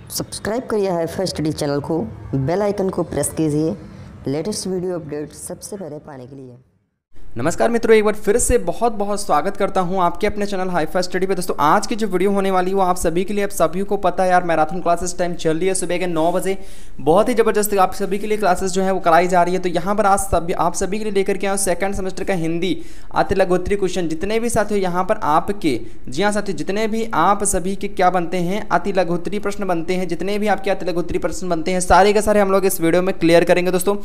Subscribe करिए hi-fi study channel को, bell icon को प्रेस कीजिए लेटेस्ट वीडियो अपडेट सबसे पहले पाने के लिए। नमस्कार मित्रों, एक बार फिर से बहुत बहुत स्वागत करता हूं आपके अपने चैनल हाईफाई स्टडी पे। दोस्तों आज की जो वीडियो होने वाली है वो आप सभी के लिए, आप सभी को पता है यार, मैराथन क्लासेस टाइम चल रही है सुबह के 9 बजे। बहुत ही ज़बरदस्त आप सभी के लिए क्लासेस जो है वो कराई जा रही है। तो यहाँ पर आज आप सभी के लिए लेकर के आए सेकंड सेमेस्टर का हिंदी अति लघुत्तरी क्वेश्चन। जितने भी साथियों यहाँ पर आपके, जी हाँ साथियों, जितने भी आप सभी के क्या बनते हैं, अति लघुत्तरी प्रश्न बनते हैं, जितने भी आपके अति लघुत्तरी प्रश्न बनते हैं, सारे के सारे हम लोग इस वीडियो में क्लियर करेंगे। दोस्तों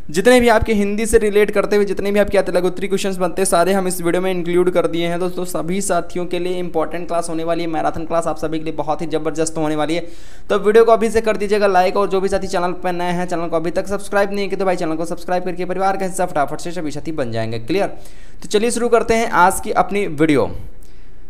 जितने भी आपके हिंदी से रिलेट करते हुए जितने भी आपके अति लघुत्तरी क्वेश्चन बनते हैं, सारे हम इस वीडियो में इंक्लूड कर दिए हैं। दोस्तों सभी साथियों के लिए इंपॉर्टेंट क्लास होने वाली है, मैराथन क्लास आप सभी के लिए बहुत ही जबरदस्त होने वाली है। तो वीडियो को अभी से कर दीजिएगा लाइक, और जो भी साथी चैनल पर नए हैं, चैनल को अभी तक सब्सक्राइब नहीं किया तो भाई चैनल को सब्सक्राइब करके परिवार का हिस्सा फटाफट से सभी साथी बन जाएंगे। क्लियर? तो चलिए शुरू करते हैं आज की अपनी वीडियो,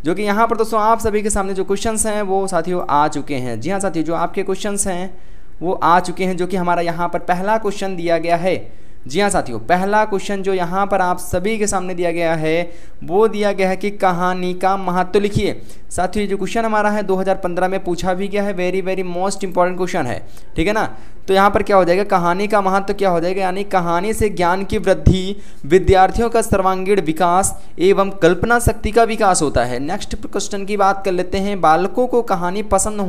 जो कि यहाँ पर दोस्तों आप सभी के सामने जो क्वेश्चंस हैं वो साथियों आ चुके हैं। जी हाँ साथियों, जो आपके क्वेश्चंस हैं वो आ चुके हैं, जो कि हमारा यहाँ पर पहला क्वेश्चन दिया गया है। जी हाँ साथियों, पहला क्वेश्चन जो यहाँ पर आप सभी के सामने दिया गया है वो दिया गया है कि कहानी का महत्व लिखिए। साथियों जो क्वेश्चन हमारा है 2015 में पूछा भी गया है, very very most important question है, ठीक है ना। तो यहाँ पर क्या हो जाएगा, कहानी का महत्व क्या हो जाएगा, यानी कहानी से ज्ञान की वृद्धि, विद्यार्थियों का सर्वांगीण विकास एवं कल्पना शक्ति का विकास होता है। नेक्स्ट क्वेश्चन की बात कर लेते हैं, बालकों को कहानी पसंद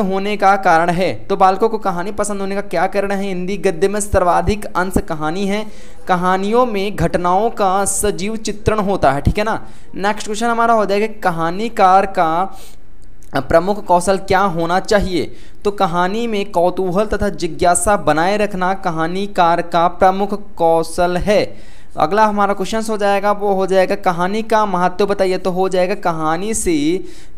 होने का कारण है। तो बालकों को कहानी पसंद होने का क्या कारण है? हिंदी गद्य में सर्वाधिक अंश कहानी है, कहानियों में घटनाओं का सजीव चित्रण होता है, ठीक है ना। नेक्स्ट क्वेश्चन हमारा हो जाएगा, कहानीकार का प्रमुख कौशल क्या होना चाहिए? तो कहानी में कौतूहल तथा जिज्ञासा बनाए रखना कहानीकार का प्रमुख कौशल है। अगला हमारा क्वेश्चन हो जाएगा, वो हो जाएगा कहानी का महत्व बताइए। तो हो जाएगा, कहानी से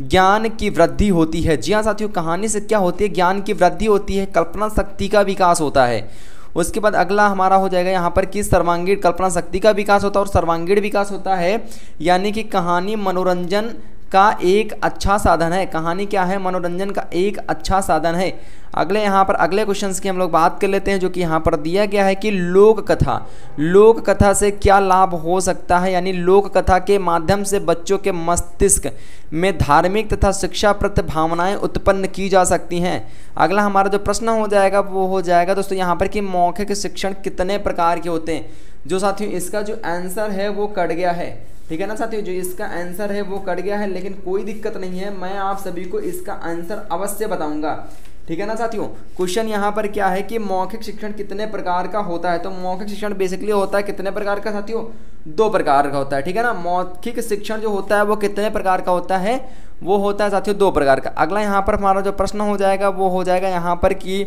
ज्ञान की वृद्धि होती है। जी हाँ साथियों, कहानी से क्या होती है, ज्ञान की वृद्धि होती है, कल्पना शक्ति का विकास होता है। उसके बाद अगला हमारा हो जाएगा यहाँ पर कि सर्वांगीण कल्पना शक्ति का विकास होता है और सर्वांगीण विकास होता है, यानी कि कहानी मनोरंजन का एक अच्छा साधन है। कहानी क्या है? मनोरंजन का एक अच्छा साधन है। अगले यहाँ पर अगले क्वेश्चंस की हम लोग बात कर लेते हैं, जो कि यहाँ पर दिया गया है कि लोक कथा से क्या लाभ हो सकता है, यानी लोक कथा के माध्यम से बच्चों के मस्तिष्क में धार्मिक तथा शिक्षाप्रद भावनाएं उत्पन्न की जा सकती हैं। अगला हमारा जो प्रश्न हो जाएगा वो हो जाएगा दोस्तों यहाँ पर कि मौखिक शिक्षण कितने प्रकार के होते हैं। जो साथियों इसका जो आंसर है वो कट गया है, ठीक है ना साथियों, जो इसका आंसर है वो कट गया है, लेकिन कोई दिक्कत नहीं है, मैं आप सभी को इसका आंसर अवश्य बताऊंगा, ठीक है ना साथियों। क्वेश्चन यहाँ पर क्या है कि मौखिक शिक्षण कितने प्रकार का होता है? तो मौखिक शिक्षण बेसिकली होता है कितने प्रकार का साथियों? 2 प्रकार का होता है, ठीक है ना। मौखिक शिक्षण जो होता है वो कितने प्रकार का होता है? वो होता है साथियों 2 प्रकार का। अगला यहाँ पर हमारा जो प्रश्न हो जाएगा वो हो जाएगा यहाँ पर कि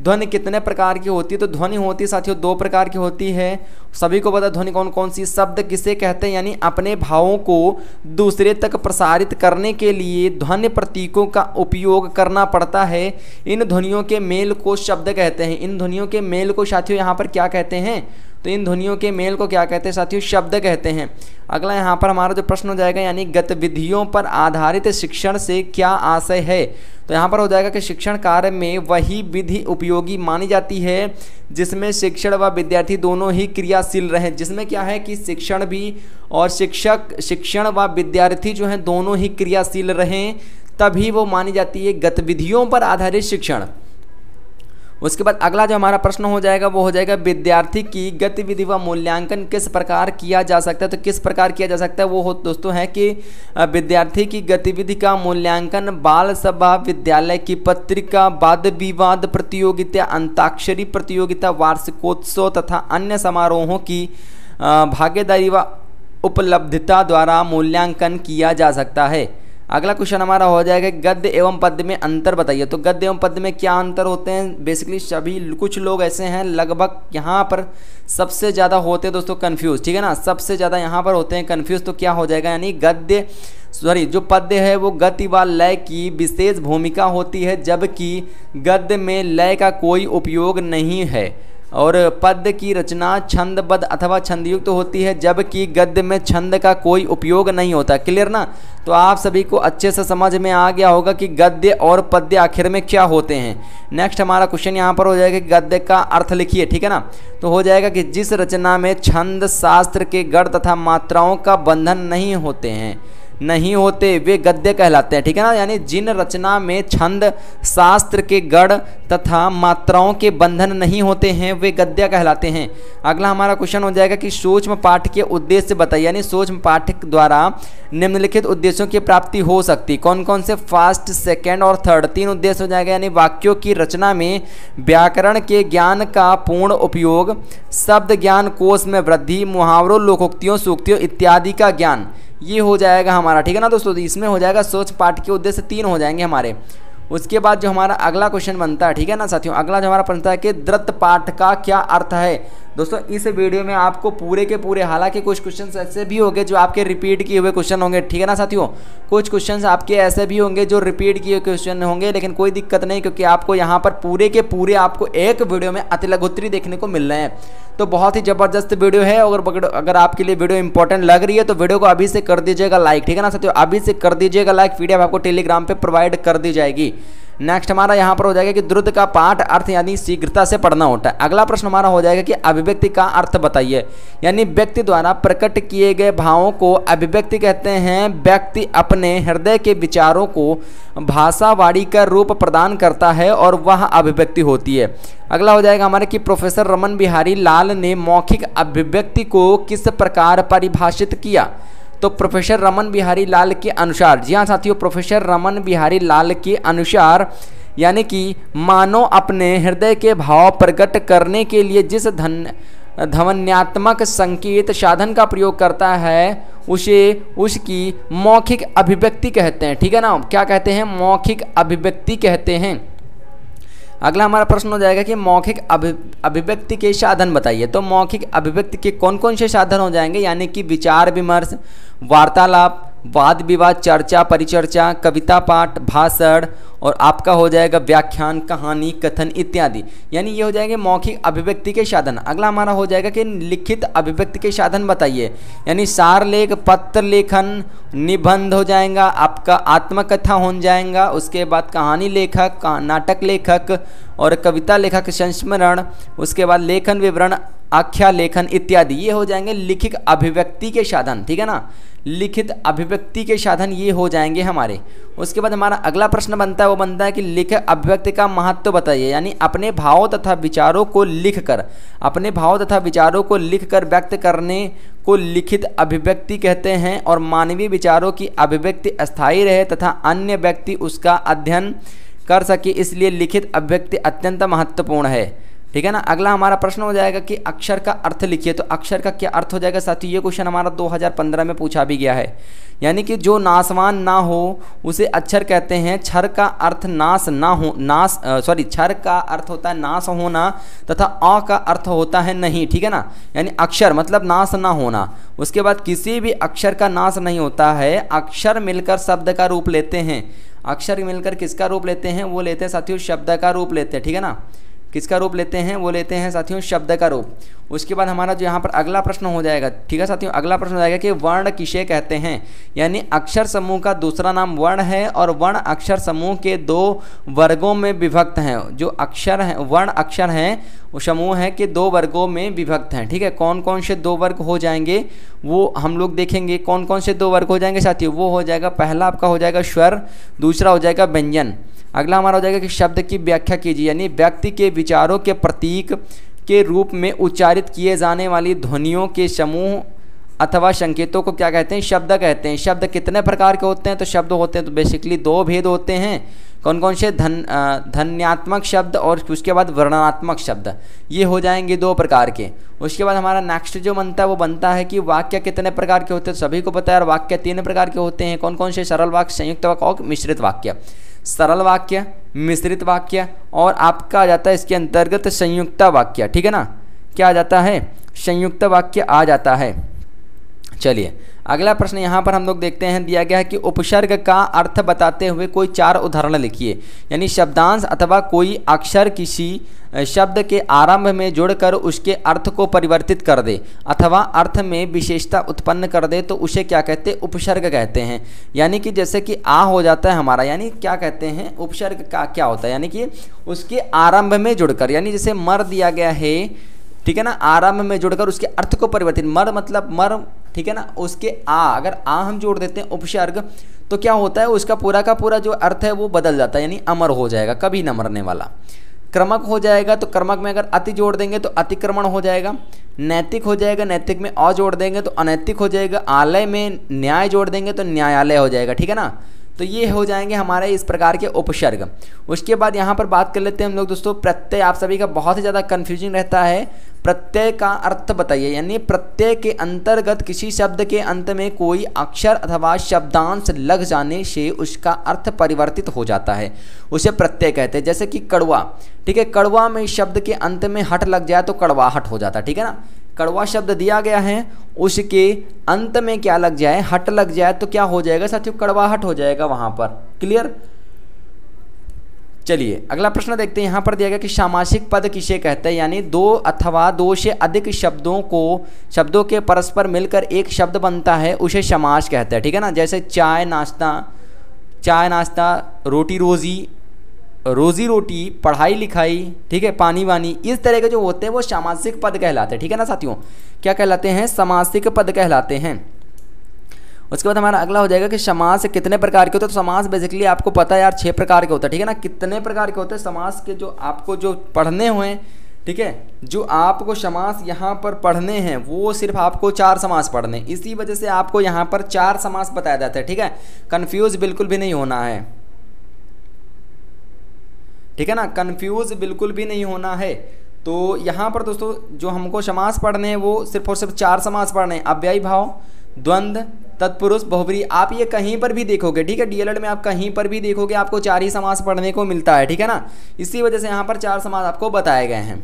ध्वनि कितने प्रकार की होती है? तो ध्वनि होती है साथियों 2 प्रकार की होती है। सभी को पता ध्वनि कौन कौन सी? शब्द किसे कहते हैं, यानी अपने भावों को दूसरे तक प्रसारित करने के लिए ध्वनि प्रतीकों का उपयोग करना पड़ता है। इन ध्वनियों के मेल को शब्द कहते हैं। इन ध्वनियों के मेल को साथियों यहाँ पर क्या कहते हैं? तो इन ध्वनियों के मेल को क्या कहते हैं साथियों? शब्द कहते हैं। अगला यहाँ पर हमारा जो प्रश्न हो जाएगा, यानी गतिविधियों पर आधारित शिक्षण से क्या आशय है? तो यहाँ पर हो जाएगा कि शिक्षण कार्य में वही विधि उपयोगी मानी जाती है जिसमें शिक्षण व विद्यार्थी दोनों ही क्रियाशील रहें। जिसमें क्या है कि शिक्षण भी और शिक्षण व विद्यार्थी जो हैं दोनों ही क्रियाशील रहें, तभी वो मानी जाती है गतिविधियों पर आधारित शिक्षण। उसके बाद अगला जो हमारा प्रश्न हो जाएगा वो हो जाएगा, विद्यार्थी की गतिविधि व मूल्यांकन किस प्रकार किया जा सकता है? तो किस प्रकार किया जा सकता है वो हो दोस्तों है कि विद्यार्थी की गतिविधि का मूल्यांकन बाल सभा, विद्यालय की पत्रिका, वाद विवाद प्रतियोगिता, अंताक्षरी प्रतियोगिता, वार्षिकोत्सव तथा अन्य समारोहों की भागीदारी व उपलब्धता द्वारा मूल्यांकन किया जा सकता है। अगला क्वेश्चन हमारा हो जाएगा, गद्य एवं पद्य में अंतर बताइए। तो गद्य एवं पद्य में क्या अंतर होते हैं? बेसिकली सभी कुछ लोग ऐसे हैं, लगभग यहाँ पर सबसे ज़्यादा होते हैं दोस्तों कन्फ्यूज़, ठीक है ना, सबसे ज़्यादा यहाँ पर होते हैं कन्फ्यूज़। तो क्या हो जाएगा, यानी जो पद्य है वो गति व लय की विशेष भूमिका होती है, जबकि गद्य में लय का कोई उपयोग नहीं है। और पद्य की रचना छंदबद्ध अथवा छंदयुक्त होती है, जबकि गद्य में छंद का कोई उपयोग नहीं होता। क्लियर ना? तो आप सभी को अच्छे से समझ में आ गया होगा कि गद्य और पद्य आखिर में क्या होते हैं। नेक्स्ट हमारा क्वेश्चन यहाँ पर हो जाएगा कि गद्य का अर्थ लिखिए, ठीक है ना। तो हो जाएगा कि जिस रचना में छंद शास्त्र के गढ़ तथा मात्राओं का बंधन नहीं होते हैं। नहीं होते वे गद्य कहलाते हैं, ठीक है ना। यानी जिन रचना में छंद शास्त्र के गढ़ तथा मात्राओं के बंधन नहीं होते हैं वे गद्य कहलाते हैं। अगला हमारा क्वेश्चन हो जाएगा कि सूक्ष्म पाठ के उद्देश्य बताइए, यानी सूक्ष्म पाठ द्वारा निम्नलिखित उद्देश्यों की प्राप्ति हो सकती। कौन कौन से? फर्स्ट, सेकेंड और थर्ड, 3 उद्देश्य हो जाएगा। यानी वाक्यों की रचना में व्याकरण के ज्ञान का पूर्ण उपयोग, शब्द ज्ञान कोश में वृद्धि, मुहावरों, लोकोक्तियों, सूक्तियों इत्यादि का ज्ञान, ये हो जाएगा हमारा, ठीक है ना दोस्तों। इसमें हो जाएगा सोच पाठ के उद्देश्य 3 हो जाएंगे हमारे। उसके बाद जो हमारा अगला क्वेश्चन बनता है, ठीक है ना साथियों, अगला जो हमारा बनता है कि द्रुत पाठ का क्या अर्थ है। दोस्तों इस वीडियो में आपको पूरे के पूरे, हालांकि कुछ क्वेश्चन ऐसे भी होंगे जो आपके रिपीट किए हुए क्वेश्चन होंगे, ठीक है ना साथियों। कुछ क्वेश्चन आपके ऐसे भी होंगे जो रिपीट किए हुए क्वेश्चन होंगे, लेकिन कोई दिक्कत नहीं, क्योंकि आपको यहाँ पर पूरे के पूरे आपको एक वीडियो में अतिलघुत्री देखने को मिल रहे हैं। तो बहुत ही ज़बरदस्त वीडियो है। अगर आपके लिए वीडियो इंपॉर्टेंट लग रही है तो वीडियो को अभी से कर दीजिएगा लाइक, ठीक है ना साथियों, अभी से कर दीजिएगा लाइक। पीडीएफ आपको टेलीग्राम पे प्रोवाइड कर दी जाएगी। नेक्स्ट हमारा यहाँ पर हो जाएगा कि द्रुत का पाठ अर्थ यानी शीघ्रता से पढ़ना होता है। अगला प्रश्न हमारा हो जाएगा कि अभिव्यक्ति का अर्थ बताइए, यानी व्यक्ति द्वारा प्रकट किए गए भावों को अभिव्यक्ति कहते हैं। व्यक्ति अपने हृदय के विचारों को भाषावाणी का रूप प्रदान करता है और वह अभिव्यक्ति होती है। अगला हो जाएगा हमारे कि प्रोफेसर रमन बिहारी लाल ने मौखिक अभिव्यक्ति को किस प्रकार परिभाषित किया। तो प्रोफेसर रमन बिहारी लाल के अनुसार, जी हाँ साथियों, प्रोफेसर रमन बिहारी लाल के अनुसार यानी कि मानव अपने हृदय के भाव प्रकट करने के लिए जिस ध्वन्यात्मक संकेत साधन का प्रयोग करता है उसे उसकी मौखिक अभिव्यक्ति कहते हैं, ठीक है ना। क्या कहते हैं? मौखिक अभिव्यक्ति कहते हैं। अगला हमारा प्रश्न हो जाएगा कि मौखिक अभिव्यक्ति के साधन बताइए। तो मौखिक अभिव्यक्ति के कौन कौन से साधन हो जाएंगे, यानी कि विचार विमर्श, वार्तालाप, वाद विवाद, चर्चा, परिचर्चा, कविता पाठ, भाषण और आपका हो जाएगा व्याख्यान, कहानी, कथन इत्यादि, यानी ये हो जाएंगे मौखिक अभिव्यक्ति के साधन। अगला हमारा हो जाएगा कि लिखित अभिव्यक्ति के साधन बताइए, यानी सार लेख, पत्र लेखन, निबंध हो जाएगा, आपका आत्मकथा हो जाएगा, उसके बाद कहानी लेखक, नाटक लेखक और कविता लेखक संस्मरण, उसके बाद लेखन विवरण, आख्या लेखन इत्यादि, ये हो जाएंगे लिखित अभिव्यक्ति के साधन, ठीक है ना। लिखित अभिव्यक्ति के साधन ये हो जाएंगे हमारे। उसके बाद हमारा अगला प्रश्न बनता है, वो बनता है कि लिखित अभिव्यक्ति का महत्व बताइए, यानी अपने भावों तथा विचारों को लिखकर, अपने भाव तथा विचारों को लिखकर व्यक्त करने को लिखित अभिव्यक्ति कहते हैं। और मानवीय विचारों की अभिव्यक्ति अस्थायी रहे तथा अन्य व्यक्ति उसका अध्ययन कर सके, इसलिए लिखित अभिव्यक्ति अत्यंत महत्वपूर्ण है, ठीक है ना। अगला हमारा प्रश्न हो जाएगा कि अक्षर का अर्थ लिखिए। तो अक्षर का क्या अर्थ हो जाएगा साथियों, ये क्वेश्चन हमारा 2015 में पूछा भी गया है। यानी कि जो नाशवान ना हो उसे अक्षर कहते हैं। क्षर का अर्थ नाश ना हो, क्षर का अर्थ होता है नाश होना तथा अ का अर्थ होता है नहीं, ठीक है ना। यानी अक्षर मतलब नाश ना होना। उसके बाद किसी भी अक्षर का नाश नहीं होता है, अक्षर मिलकर शब्द का रूप लेते हैं। अक्षर मिलकर किसका रूप लेते हैं? वो लेते हैं साथियों शब्द का रूप लेते हैं, ठीक है ना। किसका रूप लेते हैं? वो लेते हैं साथियों शब्द का रूप। उसके बाद हमारा जो यहाँ पर अगला प्रश्न हो जाएगा, ठीक है साथियों, अगला प्रश्न हो जाएगा कि वर्ण किसे कहते हैं, यानी अक्षर समूह का दूसरा नाम वर्ण है और वर्ण अक्षर समूह के 2 वर्गों में विभक्त हैं। जो अक्षर हैं, वर्ण अक्षर हैं, वो समूह है कि 2 वर्गों में विभक्त हैं, ठीक है। कौन कौन से 2 वर्ग हो जाएंगे वो हम लोग देखेंगे। कौन कौन से 2 वर्ग हो जाएंगे साथियों? वो हो जाएगा, पहला आपका हो जाएगा स्वर, दूसरा हो जाएगा व्यंजन। अगला हमारा हो जाएगा कि शब्द की व्याख्या कीजिए, यानी व्यक्ति के विचारों के प्रतीक के रूप में उच्चारित किए जाने वाली ध्वनियों के समूह अथवा संकेतों को क्या कहते हैं? शब्द कहते हैं। शब्द कितने प्रकार के होते हैं? तो शब्द होते हैं तो बेसिकली 2 भेद होते हैं। कौन कौन से? ध्वन्यात्मक शब्द और उसके बाद वर्णनात्मक शब्द, ये हो जाएंगे 2 प्रकार के। उसके बाद हमारा नेक्स्ट जो बनता है वो बनता है कि वाक्य कितने प्रकार के होते हैं? सभी को पता है, और वाक्य 3 प्रकार के होते हैं। कौन कौन से? सरल वाक्य, संयुक्त वाक्य और मिश्रित वाक्य। सरल वाक्य, मिश्रित वाक्य और आपका आ जाता है इसके अंतर्गत संयुक्त वाक्य, ठीक है ना। क्या आ जाता है? संयुक्त वाक्य आ जाता है। चलिए अगला प्रश्न यहाँ पर हम लोग देखते हैं, दिया गया है कि उपसर्ग का अर्थ बताते हुए कोई 4 उदाहरण लिखिए, यानी शब्दांश अथवा कोई अक्षर किसी शब्द के आरंभ में जोड़कर उसके अर्थ को परिवर्तित कर दे अथवा अर्थ में विशेषता उत्पन्न कर दे तो उसे क्या कहते हैं? उपसर्ग कहते हैं। यानी कि जैसे कि आ हो जाता है हमारा, यानी क्या कहते हैं? उपसर्ग का क्या होता है? यानी कि उसके आरंभ में जुड़कर, यानी जैसे मर दिया गया है, ठीक है ना, आरंभ में जुड़कर उसके अर्थ को परिवर्तित, मर मतलब मर, ठीक है ना, उसके अगर हम जोड़ देते हैं उपसर्ग तो क्या होता है, उसका पूरा का पूरा जो अर्थ है वो बदल जाता है, यानी अमर हो जाएगा, कभी न मरने वाला। क्रमक हो जाएगा तो क्रमक में अगर अति जोड़ देंगे तो अतिक्रमण हो जाएगा। नैतिक हो जाएगा, नैतिक में अ जोड़ देंगे तो अनैतिक हो जाएगा। आलय में न्याय जोड़ देंगे तो न्यायालय हो जाएगा, ठीक है ना। तो ये हो जाएंगे हमारे इस प्रकार के उपसर्ग। उसके बाद यहाँ पर बात कर लेते हैं हम लोग दोस्तों प्रत्यय। आप सभी का बहुत ही ज़्यादा कन्फ्यूजन रहता है, प्रत्यय का अर्थ बताइए, यानी प्रत्यय के अंतर्गत किसी शब्द के अंत में कोई अक्षर अथवा शब्दांश लग जाने से उसका अर्थ परिवर्तित हो जाता है, उसे प्रत्यय कहते हैं। जैसे कि कड़वा, ठीक है, कड़वा में शब्द के अंत में हट लग जाए तो कड़वाहट हो जाता है, ठीक है ना। कड़वा शब्द दिया गया है, उसके अंत में क्या लग जाए, हट लग जाए तो क्या हो जाएगा साथियों, कड़वाहट हो जाएगा वहां पर। क्लियर। चलिए अगला प्रश्न देखते हैं। यहाँ पर दिया गया कि सामासिक पद किसे कहते हैं, यानी दो अथवा दो से अधिक शब्दों के परस्पर मिलकर एक शब्द बनता है, उसे समास कहते हैं, ठीक है ना। जैसे चाय नाश्ता, रोटी रोजी, रोजी रोटी, पढ़ाई लिखाई, ठीक है, पानी वानी, इस तरह के जो होते हैं वो सामासिक पद कहलाते हैं, ठीक है ना साथियों। क्या कहलाते हैं, समासिक पद कहलाते हैं। उसके बाद हमारा अगला हो जाएगा कि समास कितने प्रकार के होते हैं। तो समास बेसिकली आपको पता है यार 6 प्रकार के होते हैं, ठीक है ना। कितने प्रकार के होते हैं समास के, जो आपको जो पढ़ने हुए, ठीक है, जो आपको समास यहाँ पर पढ़ने हैं वो सिर्फ आपको 4 समास पढ़ने, इसी वजह से आपको यहाँ पर 4 समास बताया जाता है, ठीक है। कन्फ्यूज बिल्कुल भी नहीं होना है, ठीक है ना, कंफ्यूज बिल्कुल भी नहीं होना है। तो यहाँ पर दोस्तों जो हमको समास पढ़ने हैं वो सिर्फ और सिर्फ 4 समास पढ़ने हैं, अव्ययी भाव, द्वंद्व, तत्पुरुष, बहुब्रीहि। आप ये कहीं पर भी देखोगे, ठीक है, डीएलएड में आप कहीं पर भी देखोगे आपको 4 ही समास पढ़ने को मिलता है, ठीक है ना। इसी वजह से यहाँ पर 4 समास आपको बताए गए हैं।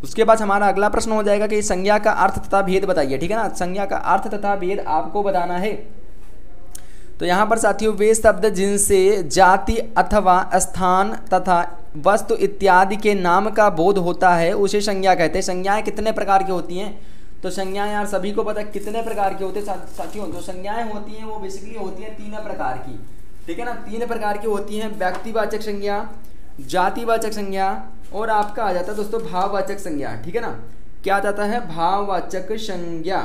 उसके बाद हमारा अगला प्रश्न हो जाएगा कि संज्ञा का अर्थ तथा भेद बताइए, ठीक है ना। संज्ञा का अर्थ तथा भेद आपको बताना है। तो यहाँ पर साथियों वे शब्द जिनसे जाति अथवा स्थान तथा वस्तु इत्यादि के नाम का बोध होता है उसे संज्ञा कहते हैं। संज्ञाएं कितने प्रकार की होती हैं, तो संज्ञाएं यार सभी को पता है कितने प्रकार की होती है साथियों। जो संज्ञाएं होती हैं वो बेसिकली होती हैं 3 प्रकार की, ठीक है ना। 3 प्रकार की होती हैं, व्यक्तिवाचक संज्ञा, जातिवाचक संज्ञा और आपका आ जाता है दोस्तों भाववाचक संज्ञा, ठीक है ना। क्या आ जाता है, भाववाचक संज्ञा।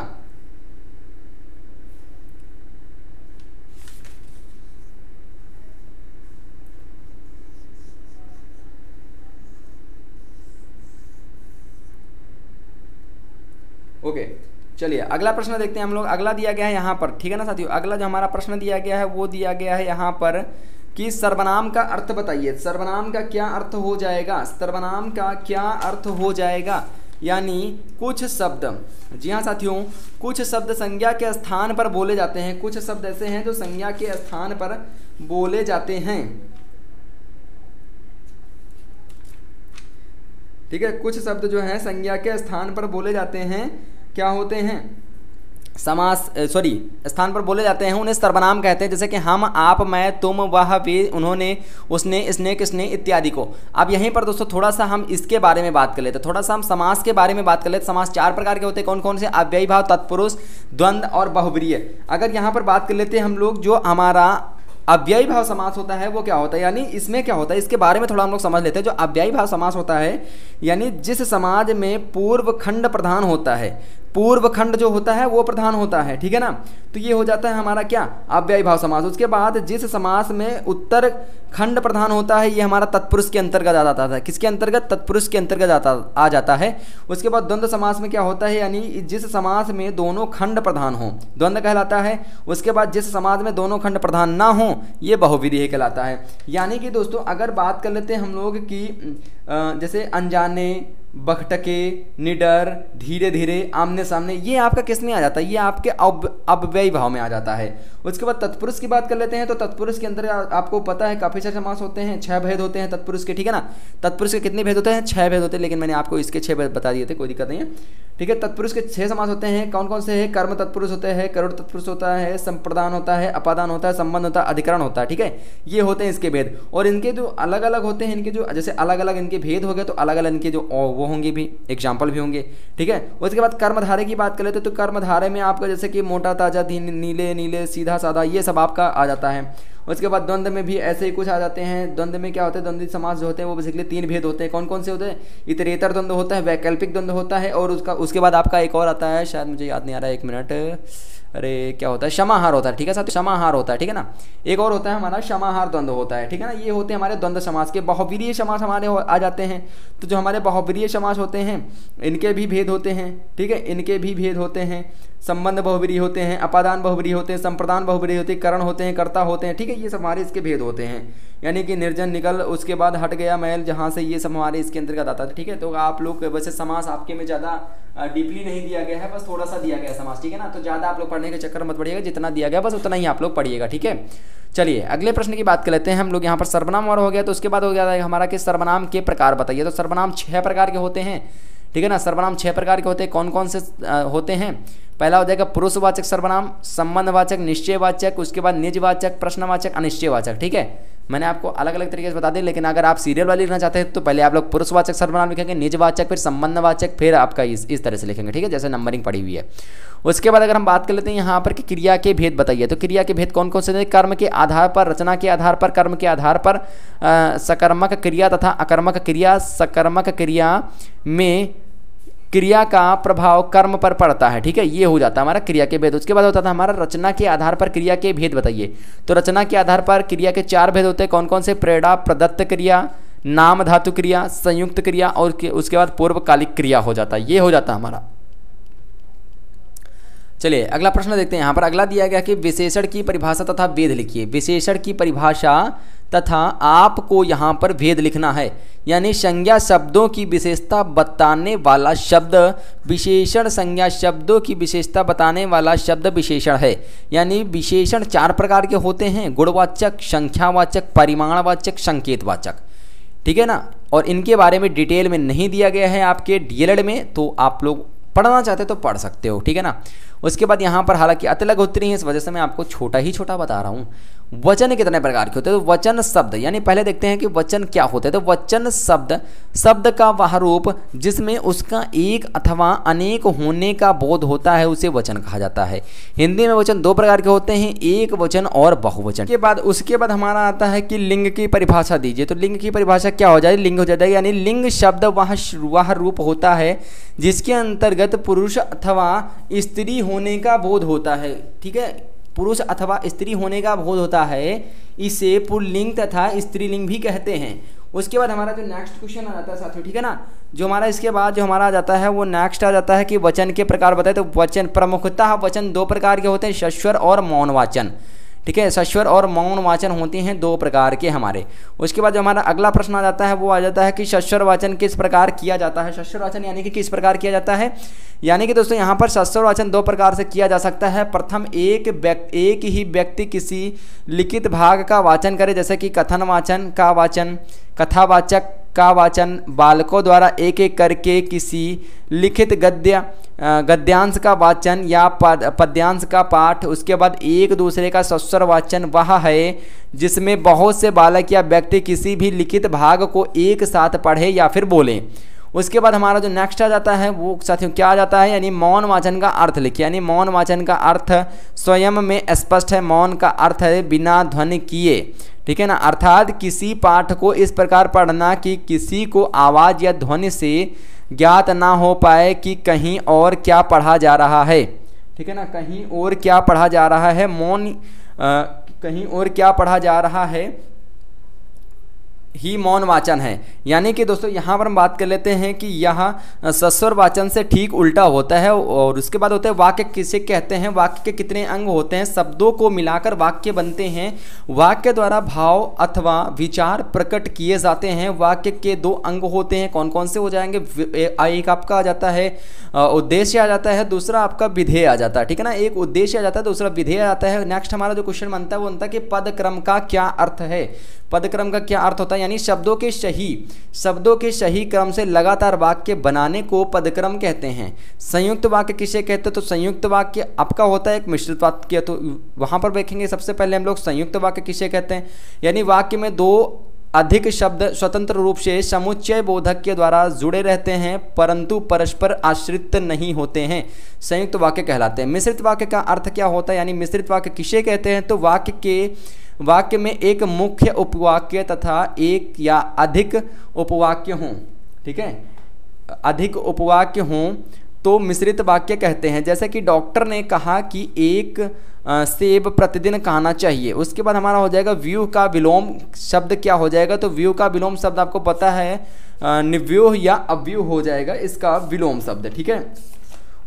ओके चलिए अगला प्रश्न देखते हैं हम लोग। अगला दिया गया है यहाँ पर, ठीक है ना साथियों। अगला जो हमारा प्रश्न दिया गया है वो दिया गया है यहाँ पर कि सर्वनाम का अर्थ बताइए। सर्वनाम का क्या अर्थ हो जाएगा, सर्वनाम का क्या अर्थ हो जाएगा, यानी कुछ शब्द, जी हाँ साथियों, कुछ शब्द संज्ञा के स्थान पर बोले जाते हैं। कुछ शब्द ऐसे हैं जो संज्ञा के स्थान पर बोले जाते हैं, ठीक है। कुछ शब्द जो हैं संज्ञा के स्थान पर बोले जाते हैं, क्या होते हैं, स्थान पर बोले जाते हैं, उन्हें सर्वनाम कहते हैं। जैसे कि हम, आप, मैं, तुम, वह, वे, उन्होंने, उसने, इसने, किसने इत्यादि को। अब यहीं पर दोस्तों थोड़ा सा हम इसके बारे में बात कर लेते हैं, थोड़ा सा हम समास के बारे में बात कर लेते हैं। समास 4 प्रकार के होते हैं, कौन कौन से, अव्ययी भाव, तत्पुरुष, द्वंद्व और बहुब्रीहि। अगर यहाँ पर बात कर लेते हैं हम लोग, जो हमारा अव्ययी भाव समास होता है वो क्या होता है, यानी इसमें क्या होता है इसके बारे में थोड़ा हम लोग समझ लेते हैं। जो अव्ययी भाव समास होता है, यानी जिस समाज में पूर्व खंड प्रधान होता है, पूर्व खंड जो होता है वो प्रधान होता है, ठीक है ना। तो ये हो जाता है हमारा क्या, अव्ययी भाव समास। उसके बाद जिस समास में उत्तर खंड प्रधान होता है ये हमारा तत्पुरुष के अंतर्गत आ जाता है। किसके अंतर्गत, तत्पुरुष के अंतर्गत आ जाता है। उसके बाद द्वंद्व समास में क्या होता है, यानी जिस समास में दोनों खंड प्रधान हो, द्वंद्व कहलाता है। उसके बाद जिस समाज में दोनों खंड प्रधान ना हो ये बहुब्रीहि कहलाता है। यानी कि दोस्तों अगर बात कर लेते हैं हम लोग कि जैसे अनजाने, बखटके, निडर, धीरे धीरे, आमने सामने, ये आपका किस में आ जाता है, ये आपके अव्ययी भाव में आ जाता है। उसके बाद तत्पुरुष की बात कर लेते हैं। तो तत्पुरुष के अंदर आपको पता है काफी सारे समास होते हैं, 6 भेद होते हैं तत्पुरुष के, ठीक है ना। तत्पुरुष के कितने भेद होते हैं, 6 भेद होते हैं, लेकिन मैंने आपको इसके 6 भेद बता दिए थे, कोई दिक्कत नहीं है, ठीक है। तत्पुरुष के 6 समास होते हैं, कौन कौन से हैं, कर्म तत्पुरुष होते हैं, करोड़ तत्पुरुष होता है, संप्रदान होता है, अपादान होता है, संबंध होता है, अधिकरण होता है, ठीक है। ये होते हैं इसके भेद। और इनके जो अलग अलग होते हैं, इनके जो जैसे अलग अलग इनके भेद हो गए तो अलग अलग इनके जो वो होंगे भी, एग्जाम्पल भी होंगे, ठीक है। उसके बाद कर्मधारय की बात कर लेते तो कर्मधारय में आपका जैसे कि मोटा, ताजा, नीले, नीले, सीधा, सादा, ये सब आपका आ जाता है। उसके बाद द्वंद्व में भी ऐसे ही कुछ आ जाते हैं। द्वंद्व में क्या होता है, द्वंद्वी समास जो होते हैं वो बेसिकली 3 भेद होते हैं। कौन कौन से होते हैं? इतरेतर द्वंद्व होता है, वैकल्पिक द्वंद्व होता है, और उसके बाद आपका एक और आता है, शायद मुझे याद नहीं आ रहा है, 1 मिनट, अरे क्या होता है, समाहार होता है, ठीक है साथ, समाहार होता है, ठीक है ना। एक और होता है हमारा समाहार द्वंद्व होता है, ठीक है ना। ये होते हैं हमारे द्वंद्व समास के। बहुवीरीय समास हमारे आ जाते हैं। तो जो हमारे बहुवीरीय समास होते हैं इनके भी भेद होते हैं, ठीक है, इनके भी भेद होते हैं। संबंध बहुवीरीय होते हैं, अपादान बहुवीरीय होते हैं, संप्रदान बहुवीरीय होते हैं, करण होते हैं, कर्ता होते हैं, ठीक है। ये सब हमारे इसके भेद होते हैं। यानी कि निर्जन, निकल, उसके बाद हट गया, मैल, जहाँ से, ये सब हमारे इसके अंतर्गत आता है, ठीक है। तो आप लोग वैसे समास आपके में ज़्यादा डीपली नहीं दिया गया है, बस थोड़ा सा दिया गया है समास, ठीक है ना। तो ज़्यादा आप लोग पढ़ने के चक्कर मत पड़िएगा, जितना दिया गया बस उतना ही आप लोग पढ़िएगा, ठीक है। चलिए अगले प्रश्न की बात कर लेते हैं हम लोग। यहाँ पर सर्वनाम और हो गया, तो उसके बाद हो गया हमारा कि सर्वनाम के प्रकार बताइए। तो सर्वनाम 6 प्रकार के होते हैं, ठीक है ना। सर्वनाम 6 प्रकार के होते हैं। कौन कौन से होते हैं? पहला हो जाएगा पुरुषवाचक सर्वनाम, संबंधवाचक, निश्चयवाचक, उसके बाद निजवाचक, प्रश्नवाचक, अनिश्चयवाचक, ठीक है। मैंने आपको अलग अलग तरीके से बता दी, लेकिन अगर आप सीरियल वाली लिखना चाहते हैं तो पहले आप लोग पुरुषवाचक सर्वनाम लिखेंगे, निजवाचक, फिर संबंधवाचक, फिर आपका इस तरह से लिखेंगे, ठीक है, जैसे नंबरिंग पड़ी हुई है। उसके बाद अगर हम बात कर लेते हैं यहाँ पर कि क्रिया के भेद बताइए। तो क्रिया के भेद कौन कौन से? कर्म के आधार पर, रचना के आधार पर, कर्म के आधार पर, सकर्मक क्रिया तथा अकर्मक क्रिया। सकर्मक क्रिया में क्रिया का प्रभाव कर्म पर पड़ता है, ठीक है, ये हो जाता है हमारा क्रिया के भेद। उसके बाद होता था हमारा रचना के आधार पर क्रिया के भेद बताइए। तो रचना के आधार पर क्रिया के 4 भेद होते हैं। कौन कौन से? प्रेरणा प्रदत्त क्रिया, नाम धातु क्रिया, संयुक्त क्रिया, और उसके बाद पूर्वकालिक क्रिया हो जाता है, ये हो जाता है हमारा। चलिए अगला प्रश्न देखते हैं। यहाँ पर अगला दिया गया कि विशेषण की परिभाषा तथा भेद लिखिए। विशेषण की परिभाषा तथा आपको यहाँ पर भेद लिखना है, यानी संज्ञा शब्दों की विशेषता बताने वाला शब्द विशेषण, संज्ञा शब्दों की विशेषता बताने वाला शब्द विशेषण है। यानी विशेषण 4 प्रकार के होते हैं, गुणवाचक, संख्यावाचक, परिमाणवाचक, संकेतवाचक, ठीक है ना। और इनके बारे में डिटेल में नहीं दिया गया है आपके डीएलएड में, तो आप लोग पढ़ना चाहते तो पढ़ सकते हो, ठीक है ना। उसके बाद यहाँ पर हालांकि अतिलघु उत्तरी है, इस वजह से मैं आपको छोटा ही छोटा बता रहा हूँ। वचन कितने प्रकार के होते हैं? तो वचन शब्द, यानी पहले देखते हैं कि वचन क्या होते हैं। तो वचन शब्द, शब्द का वह रूप जिसमें उसका एक अथवा अनेक होने का बोध होता है, उसे वचन कहा जाता है। हिंदी में वचन 2 प्रकार के होते हैं, एक वचन और बहुवचन। उसके बाद हमारा आता है कि लिंग की परिभाषा दीजिए। तो लिंग की परिभाषा क्या हो जाएगी? लिंग हो जाता है, यानी लिंग शब्द वह रूप होता है जिसके अंतर्गत पुरुष अथवा स्त्री होने का बोध होता है, ठीक है, पुरुष अथवा स्त्री होने का बोध होता है, इसे पुल्लिंग तथा स्त्रीलिंग भी कहते हैं। उसके बाद हमारा जो नेक्स्ट क्वेश्चन आ जाता है साथियों, ठीक है ना, जो हमारा इसके बाद जो हमारा आ जाता है वो नेक्स्ट आ जाता है कि वचन के प्रकार बताए। तो वचन प्रमुखतः वचन 2 प्रकार के होते हैं, सस्वर और मौन वाचन, ठीक है, सस्वर और मौन वाचन होते हैं 2 प्रकार के हमारे। उसके बाद जो हमारा अगला प्रश्न आ जाता है वो आ जाता है कि सस्वर वाचन किस प्रकार किया जाता है। सस्वर वाचन यानी कि किस प्रकार किया जाता है, यानी कि दोस्तों यहाँ पर सस्वर वाचन 2 प्रकार से किया जा सकता है। प्रथम, एक ही व्यक्ति किसी लिखित भाग का वाचन करे, जैसे कि कथन वाचन का वाचन, कथावाचक का वाचन, बालकों द्वारा एक एक करके किसी लिखित गद्यांश का वाचन या पद्यांश का पाठ। उसके बाद एक दूसरे का सस्वर वाचन वह है जिसमें बहुत से बालक या व्यक्ति किसी भी लिखित भाग को एक साथ पढ़े या फिर बोलें। उसके बाद हमारा जो नेक्स्ट आ जाता है वो साथियों क्या आ जाता है, यानी मौन वाचन का अर्थ लिखिए। यानी मौन वाचन का अर्थ स्वयं में स्पष्ट है। मौन का अर्थ है बिना ध्वनि किए, ठीक है ना, अर्थात किसी पाठ को इस प्रकार पढ़ना कि किसी को आवाज़ या ध्वनि से ज्ञात ना हो पाए कि कहीं और क्या पढ़ा जा रहा है, ठीक है ना, कहीं और क्या पढ़ा जा रहा है। मौन कहीं और क्या पढ़ा जा रहा है ही मौन वाचन है। यानी कि दोस्तों यहाँ पर हम बात कर लेते हैं कि यह सस्वर वाचन से ठीक उल्टा होता है। और उसके बाद होता है वाक्य किसे कहते हैं, वाक्य के कितने अंग होते हैं, शब्दों को मिलाकर वाक्य बनते हैं। वाक्य द्वारा भाव अथवा विचार प्रकट किए जाते हैं। वाक्य के 2 अंग होते हैं, कौन कौन से हो जाएंगे, एक आपका आ जाता है उद्देश्य आ जाता है, दूसरा आपका विधेय आ जाता है, ठीक है ना, एक उद्देश्य आ जाता है, दूसरा विधेय आ जाता है। नेक्स्ट हमारा जो क्वेश्चन बनता है वो बनता है कि पद क्रम का क्या अर्थ है। पद क्रम का क्या अर्थ होता है, यानी शब्दों के सही क्रम से लगातार वाक्य बनाने को पदक्रम कहते हैं। संयुक्त वाक्य किसे कहते हैं, तो संयुक्त वाक्य आपका होता है एक मिश्रित वाक्य। तो वहां पर देखेंगे सबसे पहले हम लोग संयुक्त वाक्य किसे कहते हैं, यानी वाक्य में 2 अधिक शब्द स्वतंत्र रूप से समुच्चय बोधक के द्वारा जुड़े रहते हैं परंतु परस्पर आश्रित नहीं होते हैं, संयुक्त वाक्य कहलाते हैं। मिश्रित वाक्य का अर्थ क्या होता है, यानी मिश्रित वाक्य किसे कहते हैं? तो वाक्य में एक मुख्य उपवाक्य तथा एक या अधिक उपवाक्य हों, ठीक है, अधिक उपवाक्य हों तो मिश्रित वाक्य कहते हैं। जैसे कि डॉक्टर ने कहा कि एक सेब प्रतिदिन खाना चाहिए। उसके बाद हमारा हो जाएगा व्यूह का विलोम शब्द क्या हो जाएगा? तो व्यूह का विलोम शब्द आपको पता है निव्यूह या अव्यूह हो जाएगा इसका विलोम शब्द, ठीक है।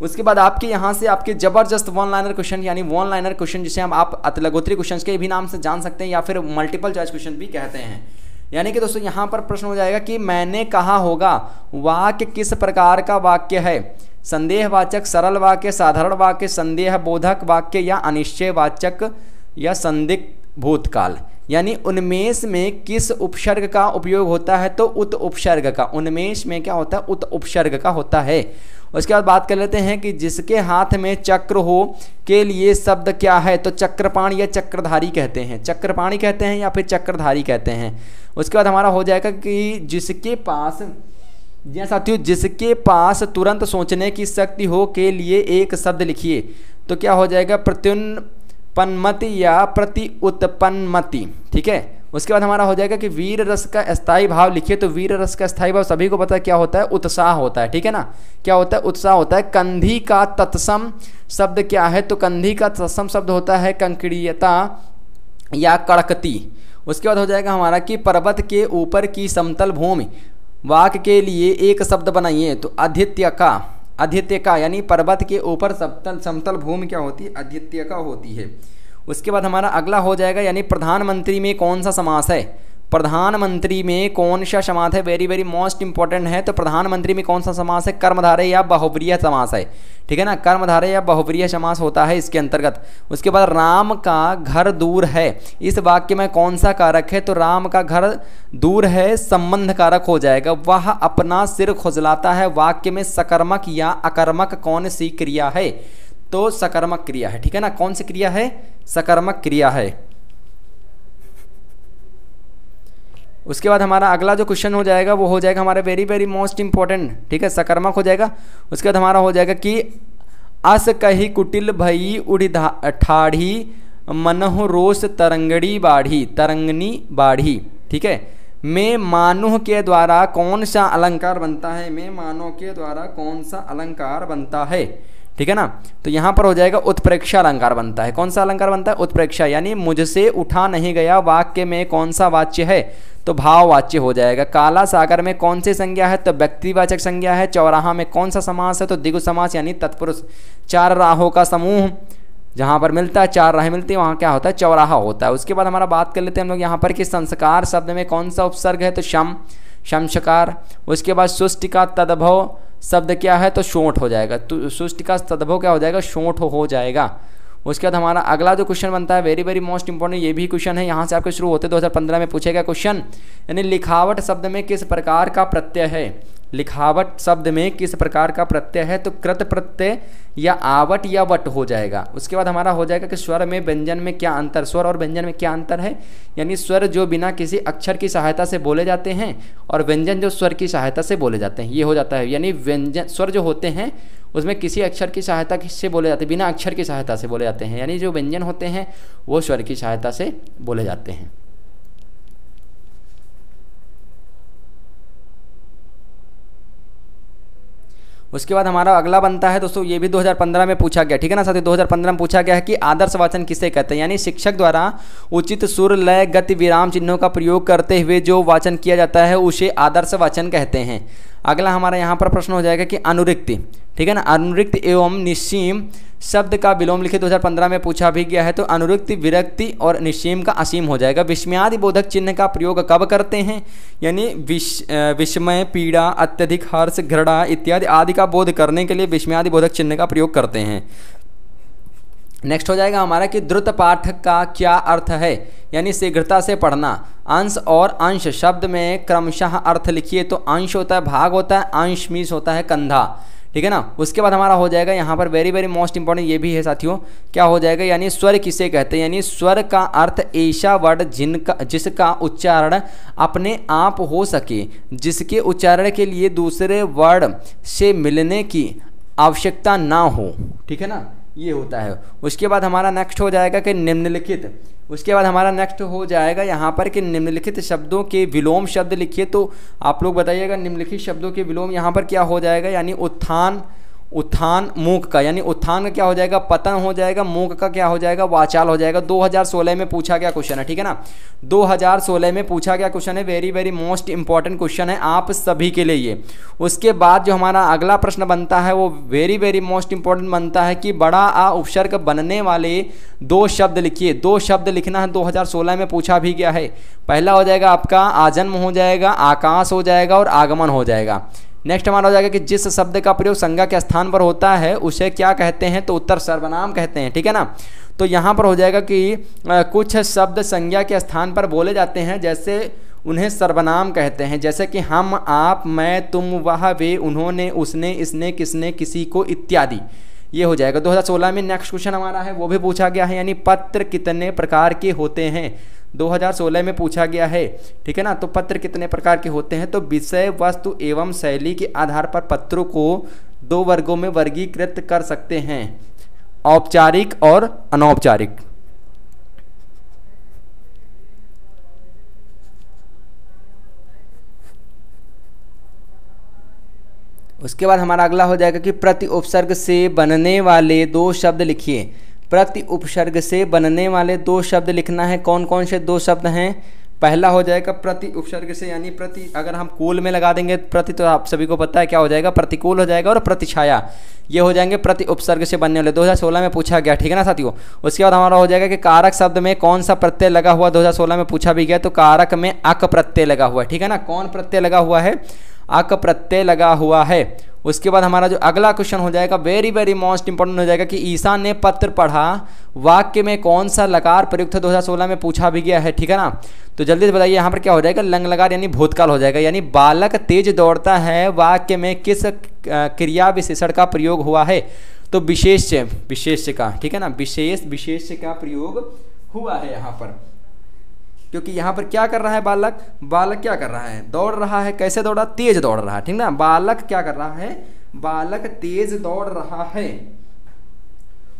उसके बाद आपके यहाँ से आपके जबरदस्त वन लाइनर क्वेश्चन, यानी वन लाइनर क्वेश्चन जिसे हम आप अतलगोत्री क्वेश्चन के भी नाम से जान सकते हैं या फिर मल्टीपल चॉइस क्वेश्चन भी कहते हैं। यानी कि दोस्तों यहाँ पर प्रश्न हो जाएगा कि मैंने कहा होगा, वाक्य किस प्रकार का वाक्य है? संदेहवाचक, सरल वाक्य, साधारण वाक्य, संदेह बोधक वाक्य या अनिश्चयवाचक या संदिग्ध भूतकाल। यानी उन्मेष में किस उपसर्ग का उपयोग होता है? तो उत उपसर्ग का। उन्मेष में क्या होता है? उत उपसर्ग का होता है। उसके बाद बात कर लेते हैं कि जिसके हाथ में चक्र हो के लिए शब्द क्या है? तो चक्रपाणी या चक्रधारी कहते हैं। चक्रपाणी कहते हैं या फिर चक्रधारी कहते हैं। उसके बाद हमारा हो जाएगा कि जिसके पास, जी साथियों, जिसके पास तुरंत सोचने की शक्ति हो के लिए एक शब्द लिखिए। तो क्या हो जाएगा? प्रत्युत्पन्नमति या प्रति उत्पन्नमति, ठीक है। उसके बाद हमारा हो जाएगा कि वीर रस का स्थायी भाव लिखिए। तो वीर रस का स्थायी भाव सभी को पता है क्या होता है? उत्साह होता है, ठीक है ना। क्या होता है? उत्साह होता है। कंधी का तत्सम शब्द क्या है? तो कंधी का तत्सम शब्द होता है कंकड़ीयता या कड़कती। उसके बाद हो जाएगा हमारा कि पर्वत के ऊपर की समतल भूमि, वाक्य के लिए एक शब्द बनाइए। तो आदित्य का यानी पर्वत के ऊपर समतल भूमि क्या होती है? आदित्य का होती है। उसके बाद हमारा अगला हो जाएगा यानी प्रधानमंत्री में कौन सा समास है? प्रधानमंत्री में कौन सा समास है? वेरी वेरी मोस्ट इंपॉर्टेंट है। तो प्रधानमंत्री में कौन सा समास है? कर्मधारय या बहुव्रीहि समास है, ठीक है ना। कर्मधारय या बहुव्रीहि समास होता है इसके अंतर्गत। उसके बाद राम का घर दूर है, इस वाक्य में कौन सा कारक है? तो राम का घर दूर है संबंध कारक हो जाएगा। वह अपना सिर खुजलाता है, वाक्य में सकर्मक या अकर्मक कौन सी क्रिया है? तो सकर्मक क्रिया है, ठीक है ना। कौन सी क्रिया है? सकर्मक क्रिया है। उसके बाद हमारा अगला जो क्वेश्चन हो जाएगा वो हो जाएगा हमारा वेरी वेरी मोस्ट इंपॉर्टेंट, ठीक है, सकर्मक हो जाएगा। उसके बाद हमारा हो जाएगा कि अस कही कुटिल भई उड़ी ठाढ़ी मनहु रोष तरंगनी बाढ़ी, ठीक है। मैं मानुह के द्वारा कौन सा अलंकार बनता है? मैं मानो के द्वारा कौन सा अलंकार बनता है, ठीक है ना। तो यहाँ पर हो जाएगा उत्प्रेक्षा अलंकार बनता है। कौन सा अलंकार बनता है? उत्प्रेक्षा, यानी मुझसे उठा नहीं गया वाक्य में कौन सा वाच्य है? तो भाववाच्य हो जाएगा। काला सागर में कौन सी संज्ञा है? तो व्यक्तिवाचक संज्ञा है। चौराहा में कौन सा समास है? तो द्विगु समास यानी तत्पुरुष। चार राहों का समूह जहाँ पर मिलता है, चार राहें मिलती है, वहाँ क्या होता है? चौराहा होता है। उसके बाद हमारा बात कर लेते हैं हम लोग यहाँ पर कि संस्कार शब्द में कौन सा उपसर्ग है? तो शमशकार। उसके बाद सुष्टि का तद्भव शब्द क्या है? तो शोठ हो जाएगा। तो सुष्टि का तद्भव क्या हो जाएगा? शोठ हो जाएगा। उसके बाद हमारा अगला जो क्वेश्चन बनता है वेरी वेरी मोस्ट इंपॉर्टेंट, ये भी क्वेश्चन है, यहाँ से आपके शुरू होते 2015 में पूछेगा क्वेश्चन, यानी लिखावट शब्द में किस प्रकार का प्रत्यय है? लिखावट शब्द में किस प्रकार का प्रत्यय है? तो कृत प्रत्यय या आवट या वट हो जाएगा। उसके बाद हमारा हो जाएगा कि स्वर में व्यंजन में क्या अंतर? स्वर और व्यंजन में क्या अंतर है? यानी स्वर जो बिना किसी अक्षर की सहायता से बोले जाते हैं और व्यंजन जो स्वर की सहायता से बोले जाते हैं, ये हो जाता है। यानी व्यंजन स्वर जो होते हैं उसमें किसी अक्षर की सहायता से बोले जाते हैं, बिना अक्षर की सहायता से बोले जाते हैं। यानी जो व्यंजन होते हैं वो स्वर की सहायता से बोले जाते हैं। उसके बाद हमारा अगला बनता है दोस्तों, ये भी 2015 में पूछा गया, ठीक है ना साथियों। 2015 में पूछा गया है कि आदर्श वाचन किसे कहते हैं? यानी शिक्षक द्वारा उचित सुर, लय, गति, विराम चिन्हों का प्रयोग करते हुए जो वाचन किया जाता है उसे आदर्श वाचन कहते हैं। अगला हमारा यहाँ पर प्रश्न हो जाएगा कि अनुरिक्ति, ठीक है ना। अनुरिक्त एवं निश्चीम शब्द का विलोम लिखित 2015 में पूछा भी गया है। तो अनुरिक्ति विरक्ति और निश्चीम का असीम हो जाएगा। विस्मयादि बोधक चिन्ह का प्रयोग कब करते हैं? यानी विस्मय, पीड़ा, अत्यधिक हर्ष, घृणा इत्यादि आदि का बोध करने के लिए विस्मयादि बोधक चिन्ह का प्रयोग करते हैं। नेक्स्ट हो जाएगा हमारा कि द्रुत पाठ का क्या अर्थ है? यानी शीघ्रता से पढ़ना। अंश और अंश शब्द में क्रमशः अर्थ लिखिए। तो अंश होता है भाग होता है, अंश मीन्स होता है कंधा, ठीक है ना। उसके बाद हमारा हो जाएगा यहाँ पर वेरी वेरी मोस्ट इंपॉर्टेंट ये भी है साथियों, क्या हो जाएगा, यानी स्वर किसे कहते हैं, यानी स्वर का अर्थ ऐसा वर्ड जिसका उच्चारण अपने आप हो सके, जिसके उच्चारण के लिए दूसरे वर्ड से मिलने की आवश्यकता ना हो, ठीक है ना, ये होता है। उसके बाद हमारा नेक्स्ट हो जाएगा कि निम्नलिखित, उसके बाद हमारा नेक्स्ट हो जाएगा यहाँ पर कि निम्नलिखित शब्दों के विलोम शब्द लिखिए। तो आप लोग बताइएगा निम्नलिखित शब्दों के विलोम यहाँ पर क्या हो जाएगा, यानी उत्थान, उत्थान मूक का, यानी उत्थान का क्या हो जाएगा, पतन हो जाएगा, मूक का क्या हो जाएगा, वाचाल हो जाएगा। 2016 में पूछा गया क्वेश्चन है, ठीक है ना, 2016 में पूछा गया क्वेश्चन है, very very most important question है आप सभी के लिए ये। उसके बाद जो हमारा अगला प्रश्न बनता है वो वेरी वेरी मोस्ट इंपॉर्टेंट बनता है कि बड़ा आ उपसर्ग बनने वाले 2 शब्द लिखिए। 2 शब्द लिखना है, 2016 में पूछा भी गया है। पहला हो जाएगा आपका आजन्म हो जाएगा, आकाश हो जाएगा और आगमन हो जाएगा। नेक्स्ट हमारा हो जाएगा कि जिस शब्द का प्रयोग संज्ञा के स्थान पर होता है उसे क्या कहते हैं, तो उत्तर सर्वनाम कहते हैं, ठीक है ना। तो यहाँ पर हो जाएगा कि कुछ शब्द संज्ञा के स्थान पर बोले जाते हैं, जैसे उन्हें सर्वनाम कहते हैं, जैसे कि हम, आप, मैं, तुम, वह, वे, उन्होंने, उसने, इसने, किसने, किसी को इत्यादि, ये हो जाएगा। 2016 में नेक्स्ट क्वेश्चन हमारा है वो भी पूछा गया है, यानी पत्र कितने प्रकार के होते हैं, 2016 में पूछा गया है, ठीक है ना। तो पत्र कितने प्रकार के होते हैं, तो विषय, वस्तु एवं शैली के आधार पर पत्रों को 2 वर्गों में वर्गीकृत कर सकते हैं, औपचारिक और अनौपचारिक। उसके बाद हमारा अगला हो जाएगा कि प्रति उपसर्ग से बनने वाले 2 शब्द लिखिए। प्रति उपसर्ग से बनने वाले 2 शब्द लिखना है। कौन कौन से 2 शब्द हैं, पहला हो जाएगा प्रति उपसर्ग से, यानी प्रति अगर हम कूल में लगा देंगे प्रति, तो आप सभी को पता है क्या हो जाएगा, प्रतिकूल हो जाएगा, और प्रतिछाया, ये हो जाएंगे प्रति उपसर्ग से बनने वाले। 2016 में पूछा गया, ठीक है ना साथियों। उसके बाद हमारा हो जाएगा कि कारक शब्द में कौन सा प्रत्यय लगा हुआ, 2016 में पूछा भी गया, तो कारक में अक प्रत्यय लगा हुआ है, ठीक है ना। कौन प्रत्यय लगा हुआ है, अक प्रत्यय लगा हुआ है। उसके बाद हमारा जो अगला क्वेश्चन हो जाएगा वेरी वेरी मोस्ट इंपॉर्टेंट हो जाएगा कि ईसा ने पत्र पढ़ा, वाक्य में कौन सा लकार प्रयुक्त है, 2016 में पूछा भी गया है, ठीक है ना। तो जल्दी से बताइए यहाँ पर क्या हो जाएगा, लंग लकार यानी भूतकाल हो जाएगा, यानी बालक तेज दौड़ता है वाक्य में किस क्रिया विशेषण का प्रयोग हुआ है, तो विशेष का, ठीक है ना, विशेष का प्रयोग हुआ है यहाँ पर, क्योंकि यहाँ पर क्या कर रहा है बालक क्या कर रहा है, दौड़ रहा है। कैसे दौड़ रहा, तेज दौड़ रहा है, ठीक ना। बालक क्या कर रहा है, बालक तेज दौड़ रहा है।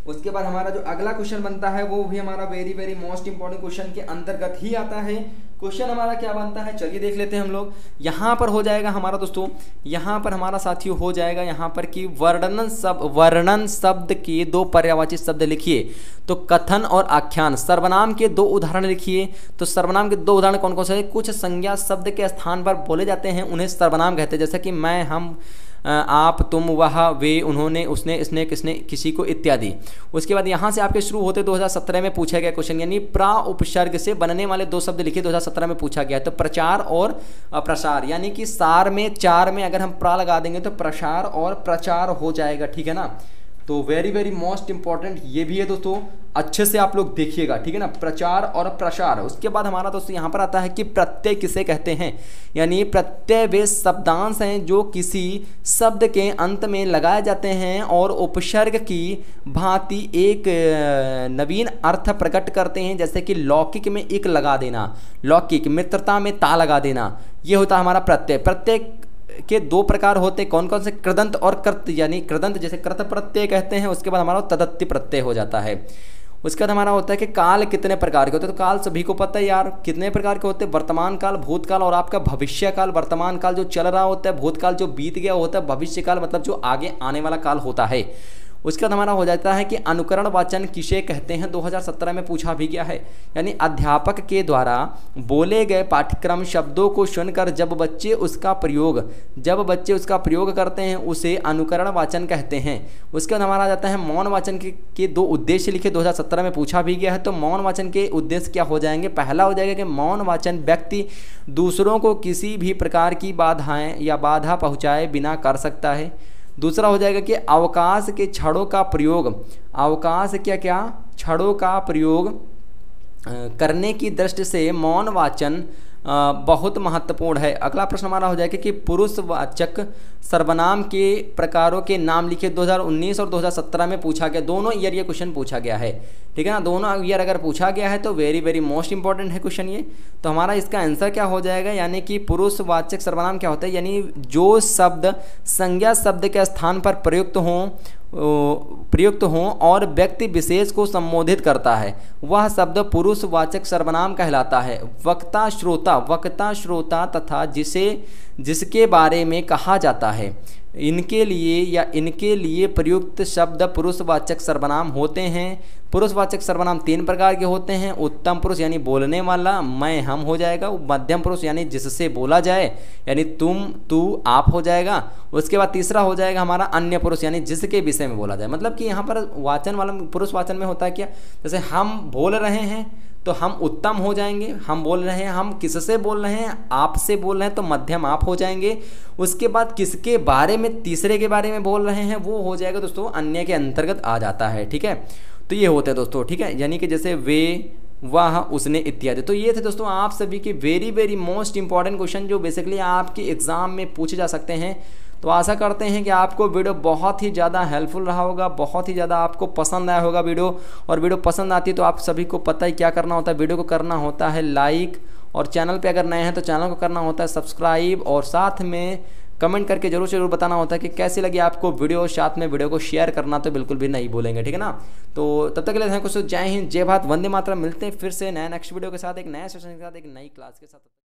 उसके बाद हमारा जो अगला क्वेश्चन बनता है वो भी हमारा very very most important question के अंतर्गत ही आता है। क्वेश्चन हमारा क्या बनता है, चलिए देख लेते हैं हम लोग। यहाँ पर हो जाएगा हमारा दोस्तों, यहाँ पर हमारा साथियों हो जाएगा यहाँ पर कि वर्णन शब्द के 2 पर्यायवाची शब्द लिखिए। तो कथन और आख्यान, सर्वनाम के 2 उदाहरण लिखिए। तो सर्वनाम के 2 उदाहरण कौन कौन से हैं, कुछ संज्ञा शब्द के स्थान पर बोले जाते हैं उन्हें सर्वनाम कहते हैं, जैसे कि मैं, हम, आप, तुम, वह, वे, उन्होंने, उसने, इसने, किसने, किसी को इत्यादि। उसके बाद यहाँ से आपके शुरू होते 2017 में पूछा गया क्वेश्चन, यानी प्रा उपसर्ग से बनने वाले 2 शब्द लिखिए, 2017 में पूछा गया है। तो प्रचार और प्रसार, यानी कि सार में 4 में अगर हम प्रा लगा देंगे तो प्रसार और प्रचार हो जाएगा, ठीक है ना। तो वेरी वेरी मोस्ट इंपॉर्टेंट ये भी है दोस्तों, अच्छे से आप लोग देखिएगा, ठीक है ना, प्रचार और प्रसार। उसके बाद हमारा दोस्तों यहाँ पर आता है कि प्रत्यय किसे कहते हैं, यानी प्रत्यय वे शब्दांश हैं जो किसी शब्द के अंत में लगाए जाते हैं और उपसर्ग की भांति एक नवीन अर्थ प्रकट करते हैं, जैसे कि लौकिक में एक लगा देना, लौकिक, मित्रता में ता लगा देना, ये होता है हमारा प्रत्यय। प्रत्यय के 2 प्रकार होते हैं, कौन कौन से, कृदंत और कृत, यानी कृदंत जैसे कृत प्रत्यय कहते हैं। उसके बाद हमारा तदत्ति प्रत्यय हो जाता है। उसके बाद हमारा होता है कि काल कितने प्रकार के होते हैं, तो काल सभी को पता है यार कितने प्रकार के होते हैं, वर्तमान काल, भूतकाल और आपका भविष्य काल। वर्तमान काल जो चल रहा होता है, भूतकाल जो बीत गया होता है, भविष्य काल मतलब जो आगे आने वाला काल होता है। उसके बाद हमारा हो जाता है कि अनुकरण वाचन किसे कहते हैं, 2017 में पूछा भी गया है, यानी अध्यापक के द्वारा बोले गए पाठ्यक्रम शब्दों को सुनकर जब बच्चे उसका प्रयोग करते हैं उसे अनुकरण वाचन कहते हैं। उसके बाद हमारा आ जाता है मौन वाचन के 2 उद्देश्य लिखे, 2017 में पूछा भी गया है। तो मौन वाचन के उद्देश्य क्या हो जाएंगे, पहला हो जाएगा कि मौन वाचन व्यक्ति दूसरों को किसी भी प्रकार की बाधाएं या बाधा पहुँचाए बिना कर सकता है। दूसरा हो जाएगा कि अवकाश के छड़ों का प्रयोग, अवकाश छड़ों का प्रयोग करने की दृष्टि से मौन वाचन बहुत महत्वपूर्ण है। अगला प्रश्न हमारा हो जाएगा कि पुरुषवाचक सर्वनाम के प्रकारों के नाम लिखे। 2019 और 2017 में पूछा गया, दोनों ईयर ये क्वेश्चन पूछा गया है, ठीक है ना। दोनों ईयर अगर पूछा गया है तो वेरी वेरी मोस्ट इंपॉर्टेंट है क्वेश्चन ये। तो हमारा इसका आंसर क्या हो जाएगा, यानी कि पुरुषवाचक सर्वनाम क्या होता है, यानी जो शब्द संज्ञा शब्द के स्थान पर प्रयुक्त हों और व्यक्ति विशेष को संबोधित करता है, वह शब्द पुरुषवाचक सर्वनाम कहलाता है। वक्ता श्रोता तथा जिसके बारे में कहा जाता है, इनके लिए प्रयुक्त शब्द पुरुषवाचक सर्वनाम होते हैं। पुरुषवाचक सर्वनाम 3 प्रकार के होते हैं। उत्तम पुरुष यानी बोलने वाला, मैं हम हो जाएगा। मध्यम पुरुष यानी जिससे बोला जाए, यानी तुम तू आप हो जाएगा। उसके बाद तीसरा हो जाएगा हमारा अन्य पुरुष, यानी जिसके विषय में बोला जाए। मतलब कि यहाँ पर वाचन वाला पुरुष वाचन में होता है क्या, जैसे हम बोल रहे हैं तो हम उत्तम हो जाएंगे, हम बोल रहे हैं, हम किससे बोल रहे हैं, आपसे बोल रहे हैं तो मध्यम आप हो जाएंगे। उसके बाद किसके बारे में, तीसरे के बारे में बोल रहे हैं, वो हो जाएगा दोस्तों अन्य के अंतर्गत आ जाता है, ठीक है। तो ये होते हैं दोस्तों, ठीक है, यानी कि जैसे वे, वह, उसने इत्यादि। तो ये थे दोस्तों आप सभी के very very most important question जो बेसिकली आपके एग्जाम में पूछे जा सकते हैं। तो आशा करते हैं कि आपको वीडियो बहुत ही ज़्यादा हेल्पफुल रहा होगा, बहुत ही ज़्यादा आपको पसंद आया होगा वीडियो। और वीडियो पसंद आती है तो आप सभी को पता ही क्या करना होता है, वीडियो को करना होता है लाइक, और चैनल पे अगर नए हैं तो चैनल को करना होता है सब्सक्राइब, और साथ में कमेंट करके जरूर बताना होता है कि कैसी लगी आपको वीडियो। साथ में वीडियो को शेयर करना तो बिल्कुल भी नहीं भूलेंगे, ठीक है ना। तो तब तक के लिए थैंक यू। जय हिंद, जय भारत, वंदे मातरम। मिलते हैं फिर से नए नेक्स्ट वीडियो के साथ, एक नए सेशन के साथ, एक नई क्लास के साथ।